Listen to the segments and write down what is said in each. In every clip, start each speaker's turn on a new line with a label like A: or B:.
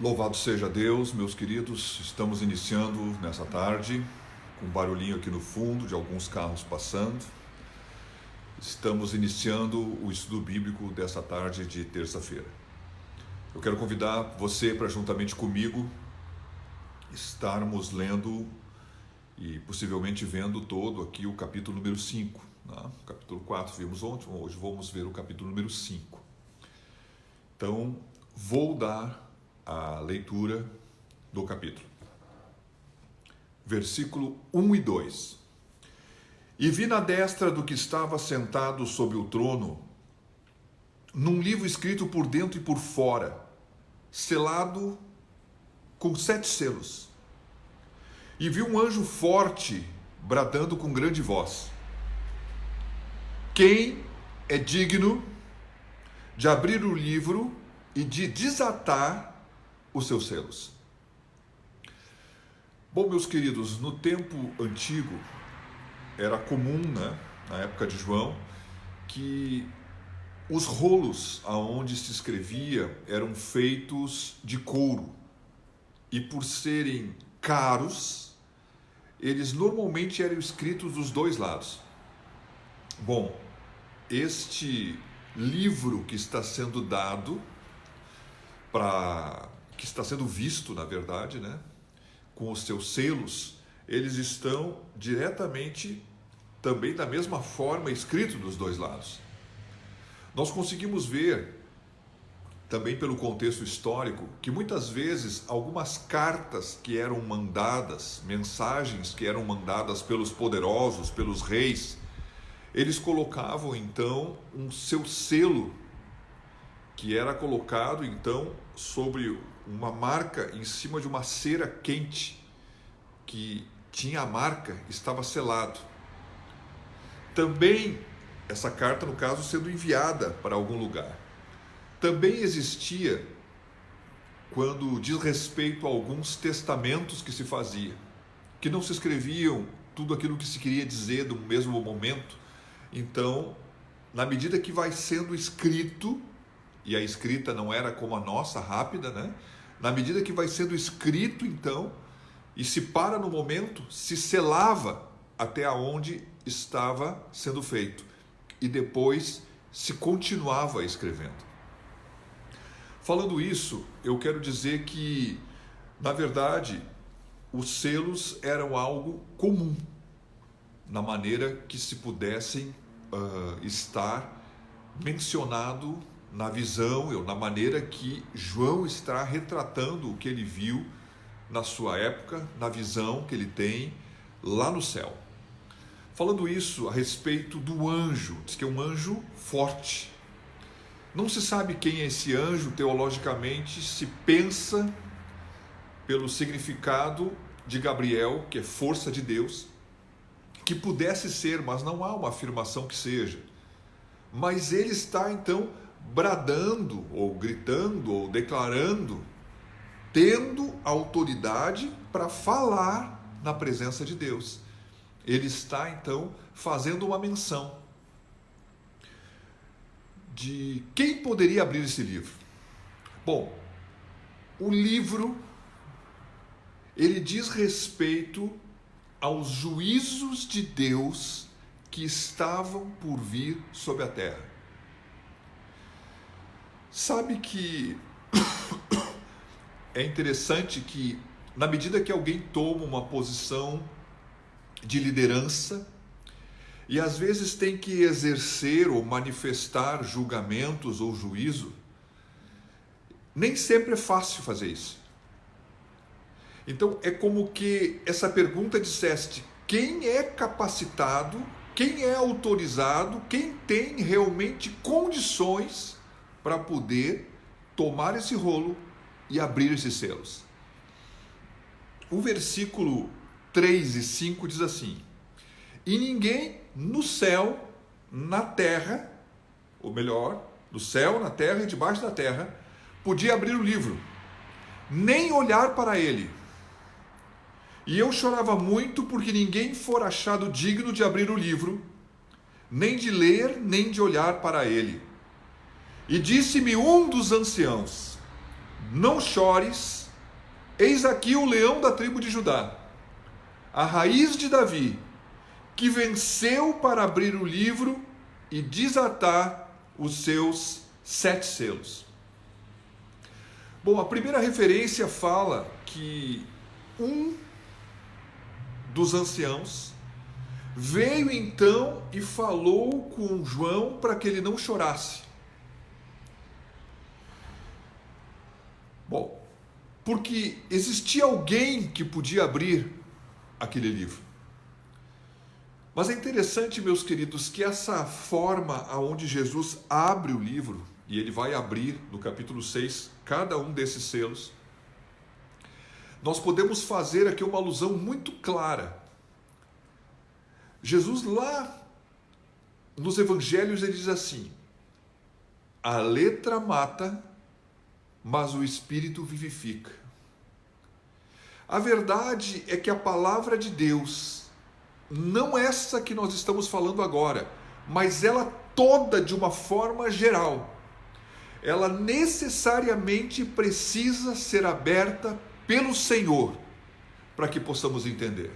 A: Louvado seja Deus, meus queridos. Estamos iniciando nessa tarde, com um barulhinho aqui no fundo de alguns carros passando. Estamos iniciando o estudo bíblico dessa tarde de terça-feira. Eu quero convidar você para, juntamente comigo, estarmos lendo e possivelmente vendo todo aqui o capítulo número 5. Né? O capítulo 4 vimos ontem, hoje vamos ver o capítulo número 5. Então, vou dar a leitura do capítulo. Versículo 1 e 2. E vi na destra do que estava sentado sobre o trono, num livro escrito por dentro e por fora, selado com 7 selos. E vi um anjo forte, bradando com grande voz: quem é digno de abrir o livro e de desatar os seus selos? Bom, meus queridos, no tempo antigo era comum, na época de João, que os rolos aonde se escrevia eram feitos de couro, e por serem caros, eles normalmente eram escritos dos dois lados. Bom, este livro que está sendo dado que está sendo visto, na verdade, com os seus selos, eles estão diretamente, também da mesma forma, escritos dos dois lados. Nós conseguimos ver, também pelo contexto histórico, que muitas vezes algumas cartas que eram mandadas, mensagens que eram mandadas pelos poderosos, pelos reis, eles colocavam então um seu selo, que era colocado então sobre uma marca em cima de uma cera quente, que tinha a marca, estava selado. Também essa carta, no caso, sendo enviada para algum lugar. Também existia, quando diz respeito a alguns testamentos que se fazia, que não se escreviam tudo aquilo que se queria dizer no mesmo momento. Então, na medida que vai sendo escrito, e a escrita não era como a nossa, rápida, na medida que vai sendo escrito, então, e se para no momento, se selava até onde estava sendo feito, e depois se continuava escrevendo. Falando isso, eu quero dizer que, na verdade, os selos eram algo comum, na maneira que se pudessem estar mencionado na visão, na maneira que João está retratando o que ele viu na sua época, na visão que ele tem lá no céu. Falando isso a respeito do anjo, diz que é um anjo forte. Não se sabe quem é esse anjo teologicamente, se pensa pelo significado de Gabriel, que é força de Deus, que pudesse ser, mas não há uma afirmação que seja. Mas ele está então bradando, ou gritando, ou declarando, tendo autoridade para falar na presença de Deus. Ele está então fazendo uma menção de quem poderia abrir esse livro. Bom, o livro, ele diz respeito aos juízos de Deus que estavam por vir sobre a terra. Sabe que é interessante que, na medida que alguém toma uma posição de liderança, e às vezes tem que exercer ou manifestar julgamentos ou juízo, nem sempre é fácil fazer isso. Então é como que essa pergunta disseste: quem é capacitado, quem é autorizado, quem tem realmente condições para poder tomar esse rolo e abrir esses selos? O versículo 3 e 5 diz assim: e ninguém no céu, na terra, ou melhor, no céu, na terra e debaixo da terra, podia abrir o livro, nem olhar para ele. E eu chorava muito porque ninguém fora achado digno de abrir o livro, nem de ler, nem de olhar para ele. E disse-me um dos anciãos: não chores, eis aqui o leão da tribo de Judá, a raiz de Davi, que venceu para abrir o livro e desatar os seus 7 selos. Bom, a primeira referência fala que um dos anciãos veio então e falou com João para que ele não chorasse. Bom, porque existia alguém que podia abrir aquele livro. Mas é interessante, meus queridos, que essa forma aonde Jesus abre o livro, e ele vai abrir no capítulo 6 cada um desses selos, nós podemos fazer aqui uma alusão muito clara. Jesus lá nos evangelhos ele diz assim: a letra mata, mas o espírito vivifica. A verdade é que a palavra de Deus, não essa que nós estamos falando agora, mas ela toda de uma forma geral, ela necessariamente precisa ser aberta pelo Senhor para que possamos entender.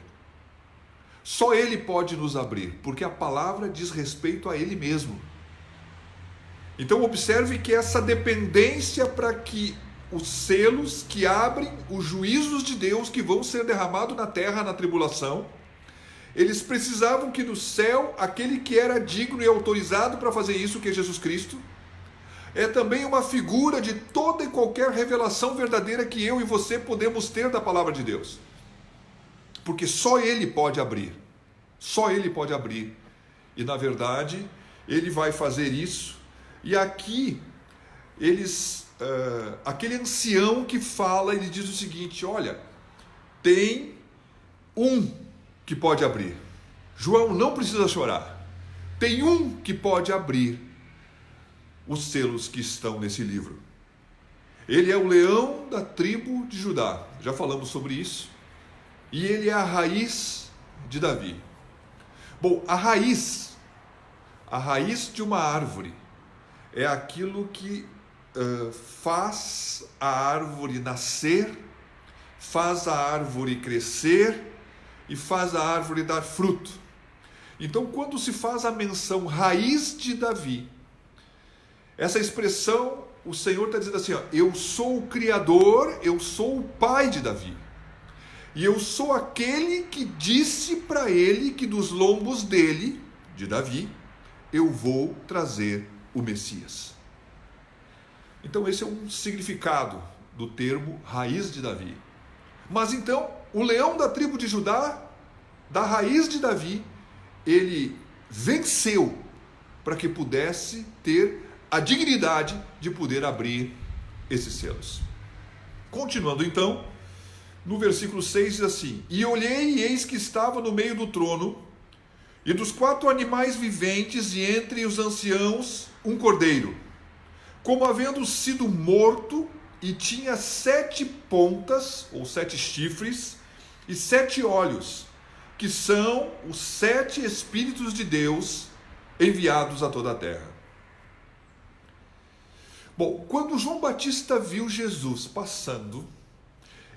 A: Só Ele pode nos abrir, porque a palavra diz respeito a Ele mesmo. Então observe que essa dependência para que os selos que abrem os juízos de Deus que vão ser derramados na terra na tribulação, eles precisavam que no céu, aquele que era digno e autorizado para fazer isso, que é Jesus Cristo, é também uma figura de toda e qualquer revelação verdadeira que eu e você podemos ter da palavra de Deus. Porque só Ele pode abrir. Só Ele pode abrir. E na verdade, Ele vai fazer isso. E aqui, aquele ancião que fala, ele diz o seguinte: olha, tem um que pode abrir. João não precisa chorar. Tem um que pode abrir os selos que estão nesse livro. Ele é o leão da tribo de Judá. Já falamos sobre isso. E ele é a raiz de Davi. Bom, a raiz de uma árvore é aquilo que faz a árvore nascer, faz a árvore crescer e faz a árvore dar fruto. Então, quando se faz a menção raiz de Davi, essa expressão, o Senhor está dizendo assim: ó, eu sou o Criador, eu sou o Pai de Davi. E eu sou aquele que disse para ele que dos lombos dele, de Davi, eu vou trazer o Messias. Então esse é um significado do termo raiz de Davi. Mas então, o leão da tribo de Judá, da raiz de Davi, ele venceu para que pudesse ter a dignidade de poder abrir esses selos. Continuando então, no versículo 6 diz assim: e olhei e eis que estava no meio do trono e dos 4 animais viventes e entre os anciãos um cordeiro, como havendo sido morto, e tinha 7 pontas, ou 7 chifres, e 7 olhos, que são os 7 Espíritos de Deus enviados a toda a terra. Bom, quando João Batista viu Jesus passando,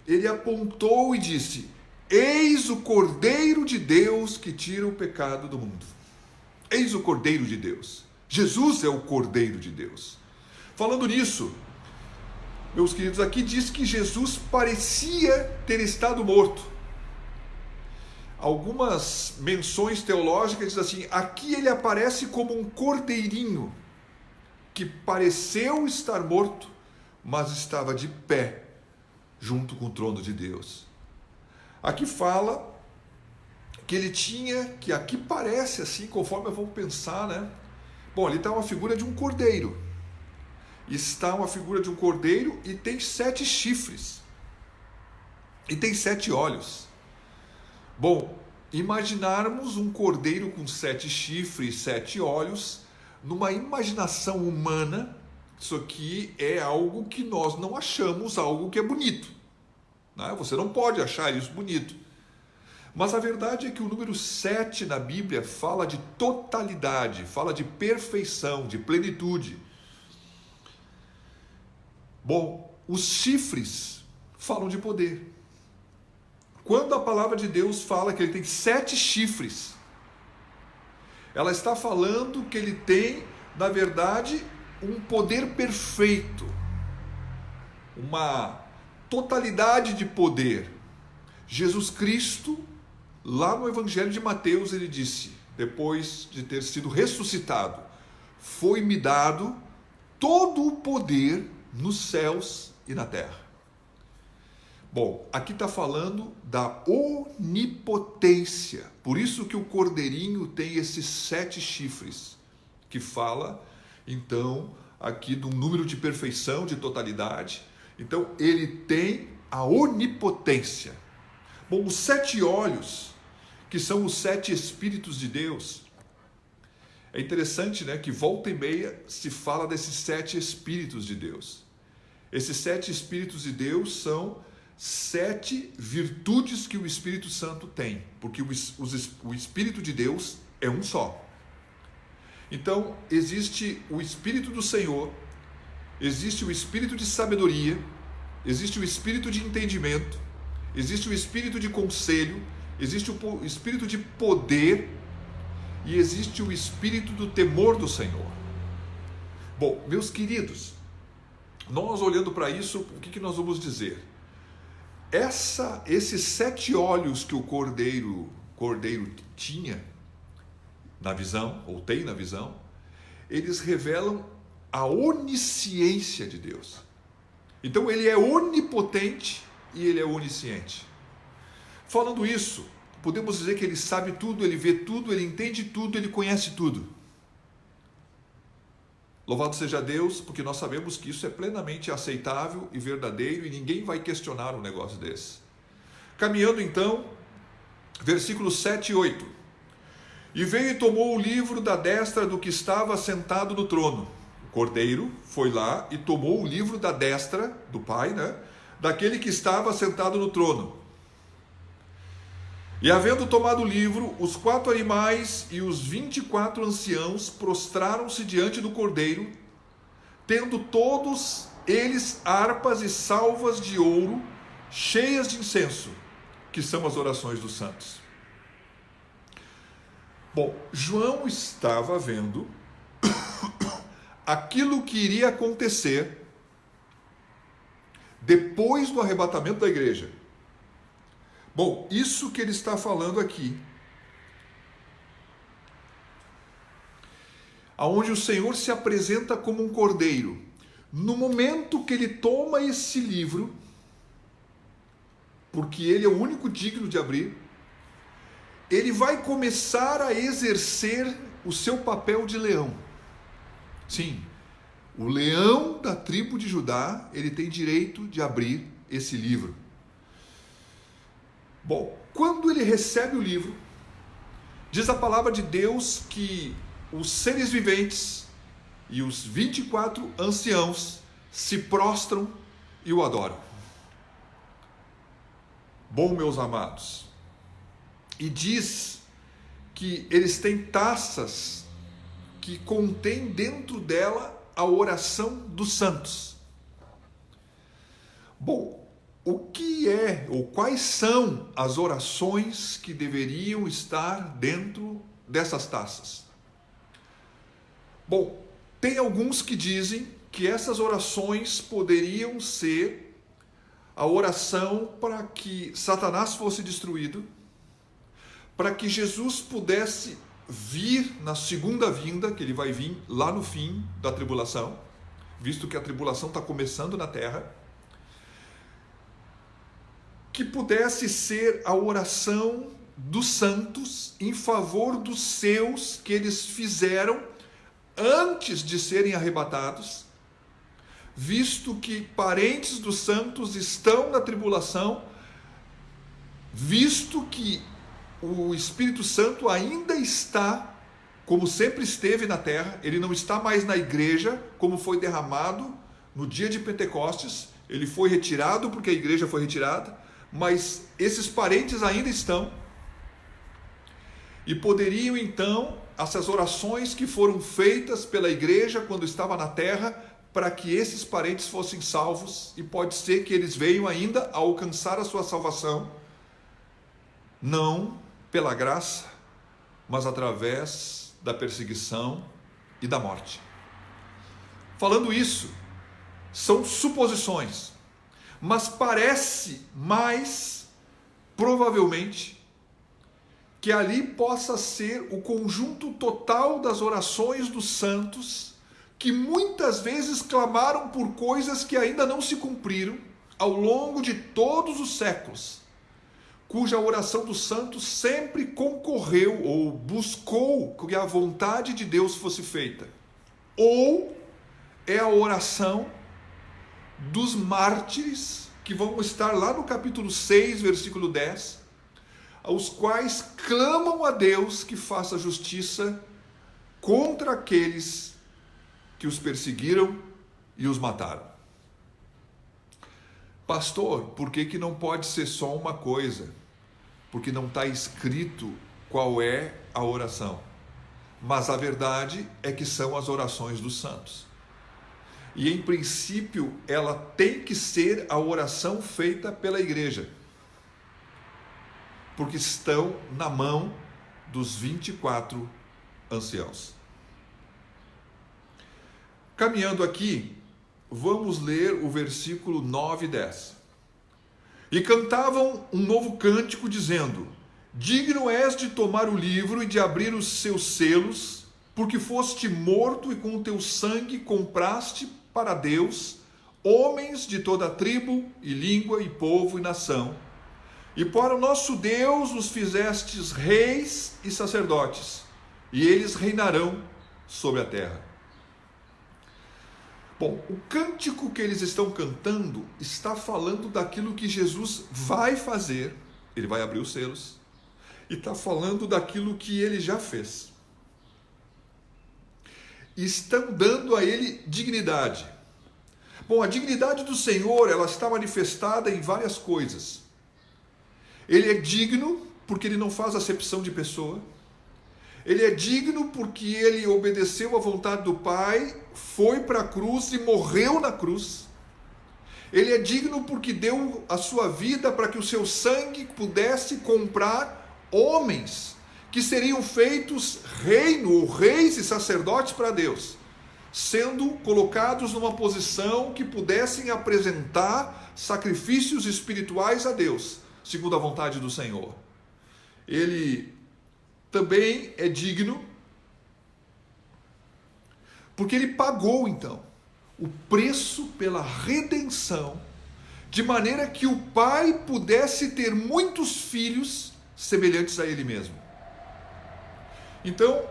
A: ele apontou e disse: eis o Cordeiro de Deus que tira o pecado do mundo. Eis o Cordeiro de Deus. Jesus é o Cordeiro de Deus. Falando nisso, meus queridos, aqui diz que Jesus parecia ter estado morto. Algumas menções teológicas dizem assim: aqui ele aparece como um cordeirinho que pareceu estar morto, mas estava de pé junto com o trono de Deus. Aqui fala que ele tinha, que aqui parece assim, conforme vamos pensar, né? Bom, ali está uma figura de um cordeiro. Está uma figura de um cordeiro e tem 7 chifres. E tem 7 olhos. Bom, imaginarmos um cordeiro com 7 chifres e 7 olhos, numa imaginação humana, isso aqui é algo que nós não achamos algo que é bonito. Né? Você não pode achar isso bonito. Mas a verdade é que o número 7 na Bíblia fala de totalidade, fala de perfeição, de plenitude. Bom, os chifres falam de poder. Quando a palavra de Deus fala que ele tem 7 chifres, ela está falando que ele tem, na verdade, um poder perfeito, uma totalidade de poder. Jesus Cristo, lá no Evangelho de Mateus, ele disse, depois de ter sido ressuscitado, foi-me dado todo o poder nos céus e na terra. Bom, aqui está falando da onipotência. Por isso que o cordeirinho tem esses 7 chifres, que fala, então, aqui de um número de perfeição, de totalidade. Então, ele tem a onipotência. Bom, os 7 olhos, que são os 7 Espíritos de Deus, é interessante, né, que volta e meia se fala desses 7 Espíritos de Deus. Esses 7 Espíritos de Deus são 7 virtudes que o Espírito Santo tem, porque o Espírito de Deus é um só. Então, existe o Espírito do Senhor, existe o Espírito de sabedoria, existe o Espírito de entendimento, existe o Espírito de conselho, existe o Espírito de poder e existe o Espírito do temor do Senhor. Bom, meus queridos, nós olhando para isso, o que nós vamos dizer? Esses 7 olhos que o cordeiro tinha na visão, ou tem na visão, eles revelam a onisciência de Deus. Então ele é onipotente e ele é onisciente. Falando isso, podemos dizer que ele sabe tudo, ele vê tudo, ele entende tudo, ele conhece tudo. Louvado seja Deus, porque nós sabemos que isso é plenamente aceitável e verdadeiro e ninguém vai questionar um negócio desse. Caminhando então, versículos 7 e 8. E veio e tomou o livro da destra do que estava sentado no trono. O cordeiro foi lá e tomou o livro da destra do Pai, né? Daquele que estava sentado no trono. E havendo tomado o livro, os 4 animais e os 24 anciãos prostraram-se diante do cordeiro, tendo todos eles harpas e salvas de ouro, cheias de incenso, que são as orações dos santos. Bom, João estava vendo aquilo que iria acontecer depois do arrebatamento da igreja. Bom, isso que ele está falando aqui, aonde o Senhor se apresenta como um cordeiro, no momento que ele toma esse livro, porque ele é o único digno de abrir, ele vai começar a exercer o seu papel de leão. Sim, o leão da tribo de Judá, ele tem direito de abrir esse livro. Bom, quando ele recebe o livro, diz a palavra de Deus que os seres viventes e os 24 anciãos se prostram e o adoram. Bom, meus amados, e diz que eles têm taças que contêm dentro dela a oração dos santos. Bom, o que é, ou quais são as orações que deveriam estar dentro dessas taças? Bom, tem alguns que dizem que essas orações poderiam ser a oração para que Satanás fosse destruído, para que Jesus pudesse vir na segunda vinda, que ele vai vir lá no fim da tribulação, visto que a tribulação está começando na terra, que pudesse ser a oração dos santos em favor dos seus que eles fizeram antes de serem arrebatados, visto que parentes dos santos estão na tribulação, visto que o Espírito Santo ainda está, como sempre esteve na terra, ele não está mais na igreja, como foi derramado no dia de Pentecostes, ele foi retirado porque a igreja foi retirada, mas esses parentes ainda estão, e poderiam então, essas orações que foram feitas pela igreja quando estava na terra, para que esses parentes fossem salvos, e pode ser que eles venham ainda a alcançar a sua salvação, não pela graça, mas através da perseguição e da morte. Falando isso, são suposições, mas parece mais provavelmente que ali possa ser o conjunto total das orações dos santos, que muitas vezes clamaram por coisas que ainda não se cumpriram ao longo de todos os séculos, cuja oração dos santos sempre concorreu ou buscou que a vontade de Deus fosse feita. Ou é a oração dos mártires, que vão estar lá no capítulo 6, versículo 10, aos quais clamam a Deus que faça justiça contra aqueles que os perseguiram e os mataram. Pastor, por que não pode ser só uma coisa? Porque não está escrito qual é a oração. Mas a verdade é que são as orações dos santos. E em princípio ela tem que ser a oração feita pela igreja, porque estão na mão dos 24 anciãos. Caminhando aqui, vamos ler o versículo 9 e 10. E cantavam um novo cântico, dizendo: digno és de tomar o livro e de abrir os seus selos, porque foste morto e com o teu sangue compraste para Deus homens de toda a tribo e língua e povo e nação. E para o nosso Deus os fizestes reis e sacerdotes, e eles reinarão sobre a terra. Bom, o cântico que eles estão cantando está falando daquilo que Jesus vai fazer. Ele vai abrir os selos e está falando daquilo que ele já fez. Estão dando a ele dignidade. Bom, a dignidade do Senhor, ela está manifestada em várias coisas. Ele é digno porque ele não faz acepção de pessoa. Ele é digno porque ele obedeceu à vontade do Pai, foi para a cruz e morreu na cruz. Ele é digno porque deu a sua vida para que o seu sangue pudesse comprar homens que seriam feitos reino, ou reis e sacerdotes para Deus, sendo colocados numa posição que pudessem apresentar sacrifícios espirituais a Deus, segundo a vontade do Senhor. Ele também é digno porque ele pagou então o preço pela redenção, de maneira que o Pai pudesse ter muitos filhos semelhantes a ele mesmo. Então,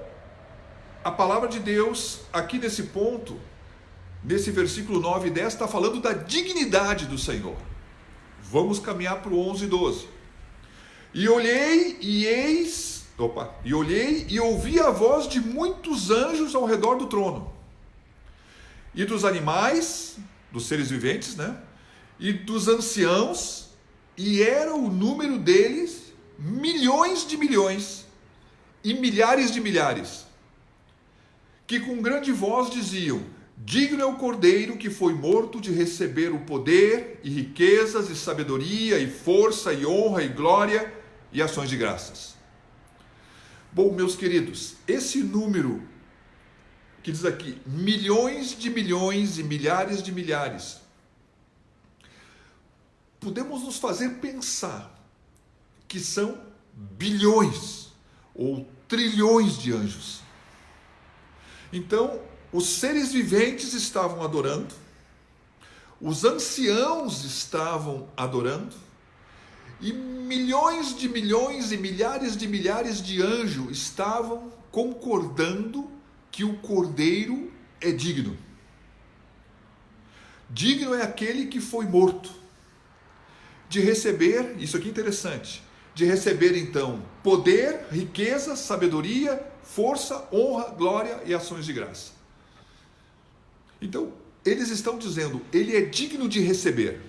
A: a palavra de Deus aqui nesse ponto, nesse versículo 9 e 10, está falando da dignidade do Senhor. Vamos caminhar para o 11 e 12. E olhei e ouvi a voz de muitos anjos ao redor do trono, e dos animais, dos seres viventes, e dos anciãos, e era o número deles milhões de milhões e milhares de milhares, que com grande voz diziam: digno é o Cordeiro que foi morto de receber o poder e riquezas e sabedoria e força e honra e glória e ações de graças. Bom, meus queridos, esse número que diz aqui, milhões de milhões e milhares de milhares, podemos nos fazer pensar que são bilhões ou trilhões de anjos. Então, os seres viventes estavam adorando, os anciãos estavam adorando, e milhões e milhares de anjos estavam concordando que o Cordeiro é digno. Digno é aquele que foi morto, de receber, isso aqui é interessante, de receber então poder, riqueza, sabedoria, força, honra, glória e ações de graça. Então, eles estão dizendo, ele é digno de receber.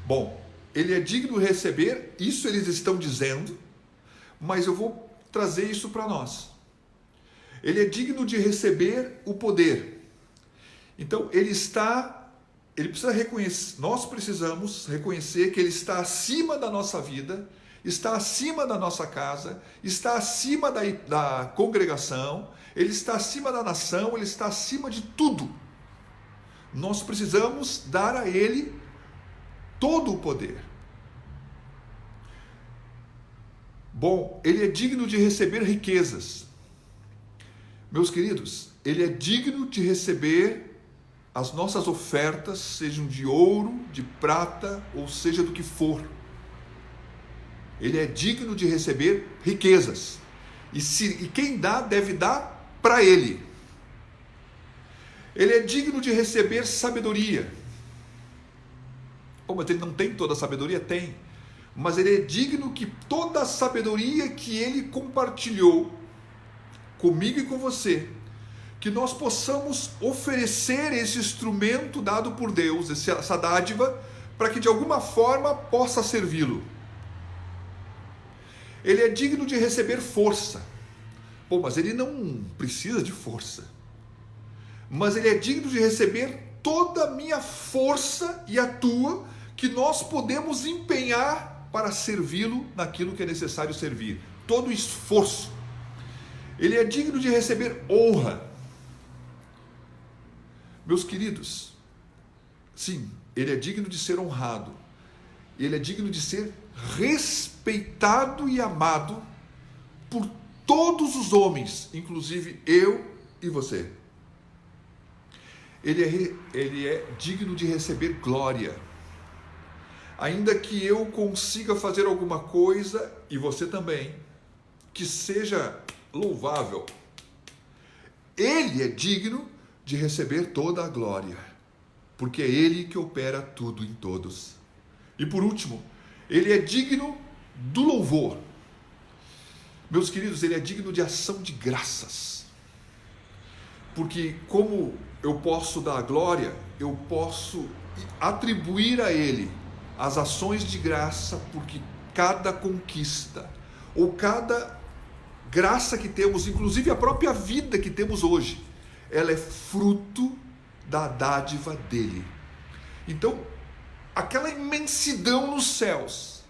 A: Bom, ele é digno de receber, isso eles estão dizendo, mas eu vou trazer isso para nós. Ele é digno de receber o poder. Então, ele precisa reconhecer, nós precisamos reconhecer que ele está acima da nossa vida, está acima da nossa casa, está acima da congregação, ele está acima da nação, ele está acima de tudo. Nós precisamos dar a ele todo o poder. Bom, ele é digno de receber riquezas. Meus queridos, ele é digno de receber as nossas ofertas, sejam de ouro, de prata, ou seja do que for. Ele é digno de receber riquezas. E quem dá, deve dar para ele. Ele é digno de receber sabedoria. Pô, mas ele não tem toda a sabedoria? Tem. Mas ele é digno que toda a sabedoria que ele compartilhou comigo e com você, que nós possamos oferecer esse instrumento dado por Deus, essa dádiva, para que de alguma forma possa servi-lo. Ele é digno de receber força. Pô, mas ele não precisa de força. Mas ele é digno de receber toda a minha força e a tua, que nós podemos empenhar para servi-lo naquilo que é necessário servir. Todo o esforço. Ele é digno de receber honra. Meus queridos, sim, ele é digno de ser honrado. Ele é digno de ser respeitado e amado por todos os homens, inclusive eu e você. Ele é digno de receber glória. Ainda que eu consiga fazer alguma coisa, e você também, que seja louvável, ele é digno de receber toda a glória, porque é ele que opera tudo em todos. E por último, ele é digno do louvor. Meus queridos, ele é digno de ação de graças. Porque como eu posso dar glória, eu posso atribuir a ele as ações de graça, porque cada conquista, ou cada graça que temos, inclusive a própria vida que temos hoje, ela é fruto da dádiva dele. Então, aquela imensidão nos céus,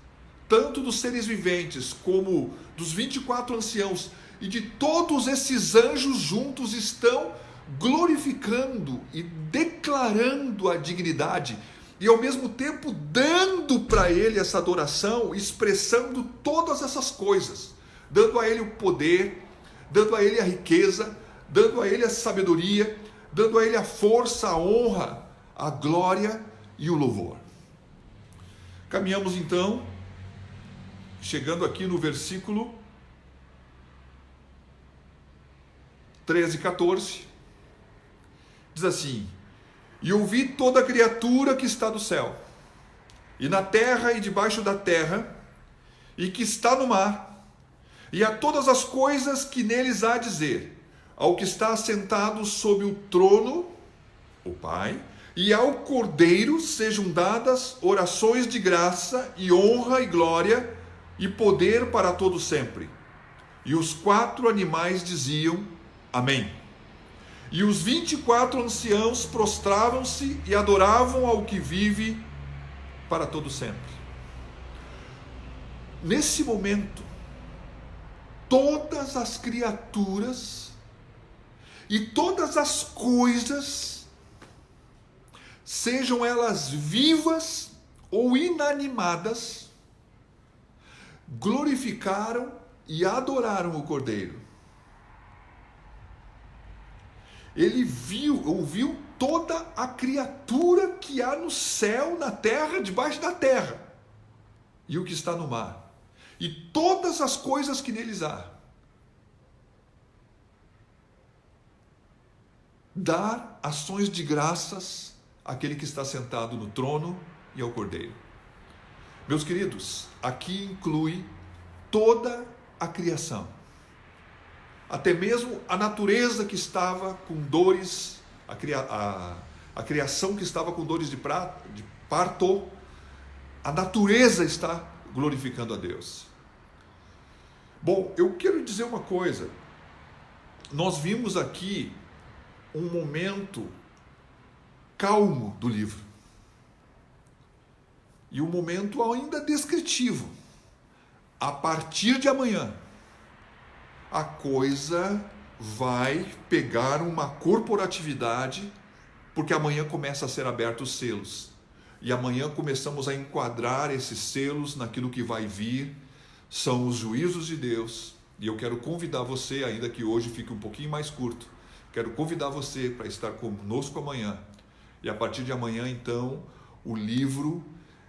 A: tanto dos seres viventes como dos 24 anciãos e de todos esses anjos juntos, estão glorificando e declarando a dignidade e ao mesmo tempo dando para ele essa adoração, expressando todas essas coisas, dando a ele o poder, dando a ele a riqueza, dando a ele a sabedoria, dando a ele a força, a honra, a glória e o louvor. Caminhamos então, chegando aqui no versículo 13 e 14, diz assim: e ouvi toda criatura que está no céu, e na terra e debaixo da terra, e que está no mar, e a todas as coisas que neles há a dizer, ao que está assentado sobre o trono, o Pai, e ao Cordeiro sejam dadas orações de graça e honra e glória e poder para todo sempre. E os 4 animais diziam: Amém. E os 24 anciãos prostravam-se e adoravam ao que vive para todo sempre. Nesse momento, todas as criaturas e todas as coisas, sejam elas vivas ou inanimadas, glorificaram e adoraram o Cordeiro. Ele ouviu toda a criatura que há no céu, na terra, debaixo da terra, e o que está no mar, e todas as coisas que neles há. Dar ações de graças àquele que está sentado no trono e ao Cordeiro. Meus queridos, aqui inclui toda a criação. Até mesmo a natureza que estava com dores, a criação que estava com dores de parto, a natureza está glorificando a Deus. Bom, eu quero dizer uma coisa. Nós vimos aqui um momento calmo do livro. E um momento ainda descritivo. A partir de amanhã, a coisa vai pegar uma corporatividade, porque amanhã começa a ser abertos os selos. E amanhã começamos a enquadrar esses selos naquilo que vai vir. São os juízos de Deus. E eu quero convidar você, ainda que hoje fique um pouquinho mais curto, quero convidar você para estar conosco amanhã. E a partir de amanhã, então, o livro,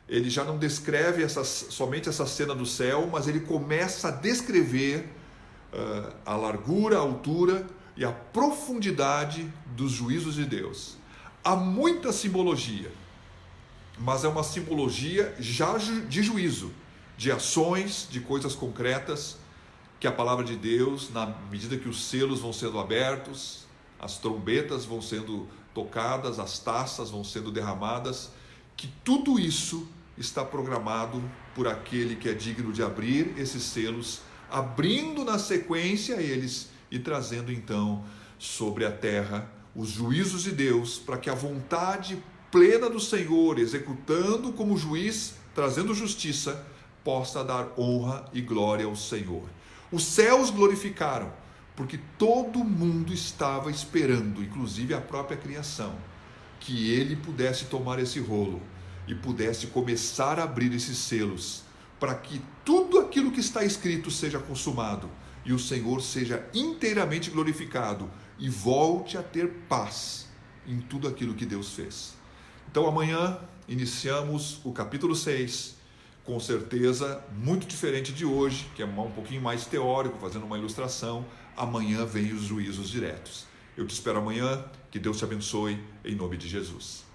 A: ele já não descreve somente essa cena do céu, mas ele começa a descrever a largura, a altura e a profundidade dos juízos de Deus. Há muita simbologia, mas é uma simbologia já de juízo, de ações, de coisas concretas, que a palavra de Deus, na medida que os selos vão sendo abertos, as trombetas vão sendo tocadas, as taças vão sendo derramadas, que tudo isso está programado por aquele que é digno de abrir esses selos, abrindo na sequência eles e trazendo então sobre a terra os juízos de Deus, para que a vontade plena do Senhor, executando como juiz, trazendo justiça, possa dar honra e glória ao Senhor. Os céus glorificaram, porque todo mundo estava esperando, inclusive a própria criação, que ele pudesse tomar esse rolo e pudesse começar a abrir esses selos, para que tudo aquilo que está escrito seja consumado e o Senhor seja inteiramente glorificado e volte a ter paz em tudo aquilo que Deus fez. Então amanhã iniciamos o capítulo 6, com certeza muito diferente de hoje, que é um pouquinho mais teórico, fazendo uma ilustração. Amanhã vem os juízos diretos. Eu te espero amanhã, que Deus te abençoe, em nome de Jesus.